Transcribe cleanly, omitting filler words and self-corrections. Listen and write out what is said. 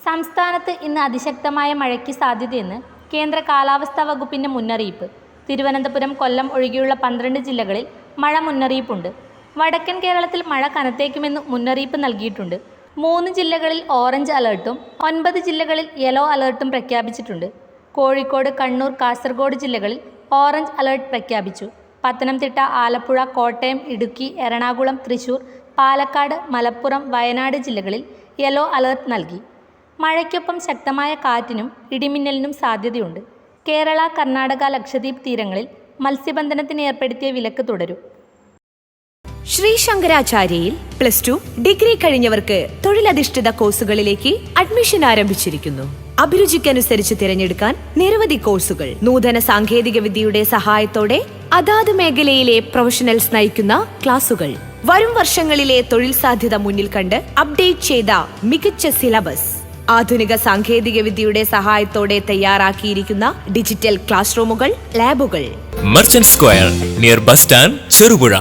സംസ്ഥാനത്ത് ഇന്ന് അതിശക്തമായ മഴയ്ക്ക് സാധ്യതയെന്ന് കേന്ദ്ര കാലാവസ്ഥാ വകുപ്പിൻ്റെ മുന്നറിയിപ്പ്. തിരുവനന്തപുരം, കൊല്ലം ഒഴികെയുള്ള 12 ജില്ലകളിൽ മഴ മുന്നറിയിപ്പുണ്ട്. വടക്കൻ കേരളത്തിൽ മഴ കനത്തേക്കുമെന്ന് മുന്നറിയിപ്പ് നൽകിയിട്ടുണ്ട്. 3 ജില്ലകളിൽ ഓറഞ്ച് അലർട്ടും 9 ജില്ലകളിൽ യെല്ലോ അലർട്ടും പ്രഖ്യാപിച്ചിട്ടുണ്ട്. കോഴിക്കോട്, കണ്ണൂർ, കാസർഗോഡ് ജില്ലകളിൽ ഓറഞ്ച് അലർട്ട് പ്രഖ്യാപിച്ചു. പത്തനംതിട്ട, ആലപ്പുഴ, കോട്ടയം, ഇടുക്കി, എറണാകുളം, തൃശൂർ, പാലക്കാട്, മലപ്പുറം, വയനാട് ജില്ലകളിൽ യെല്ലോ അലർട്ട് നൽകി. മഴയ്ക്കൊപ്പം ശക്തമായ കാറ്റിനും ഇടിമിന്നലിനും സാധ്യതയുണ്ട്. കേരള, കർണാടക, ലക്ഷദ്വീപ് തീരങ്ങളിൽ മത്സ്യബന്ധനത്തിന് ഏർപ്പെടുത്തിയ വിലക്ക് തുടരും. ശ്രീ ശങ്കരാചാര്യയിൽ +2 ഡിഗ്രി കഴിഞ്ഞവർക്ക് തൊഴിലധിഷ്ഠിത കോഴ്സുകളിലേക്ക് അഡ്മിഷൻ ആരംഭിച്ചിരിക്കുന്നു. അഭിരുചിക്കനുസരിച്ച് തിരഞ്ഞെടുക്കാൻ നിരവധി കോഴ്സുകൾ. നൂതന സാങ്കേതിക വിദ്യയുടെ സഹായത്തോടെ അതാത് മേഖലയിലെ പ്രൊഫഷണൽസ് നയിക്കുന്ന ക്ലാസുകൾ. വരും വർഷങ്ങളിലെ തൊഴിൽ സാധ്യത മുന്നിൽ കണ്ട് അപ്ഡേറ്റ് ചെയ്ത മികച്ച സിലബസ്. ആധുനിക സാങ്കേതിക വിദ്യയുടെ സഹായത്തോടെ തയ്യാറാക്കിയിരിക്കുന്ന ഡിജിറ്റൽ ക്ലാസ് റൂമുകൾ, ലാബുകൾ. Merchant square near bus stand, Cherupuzha.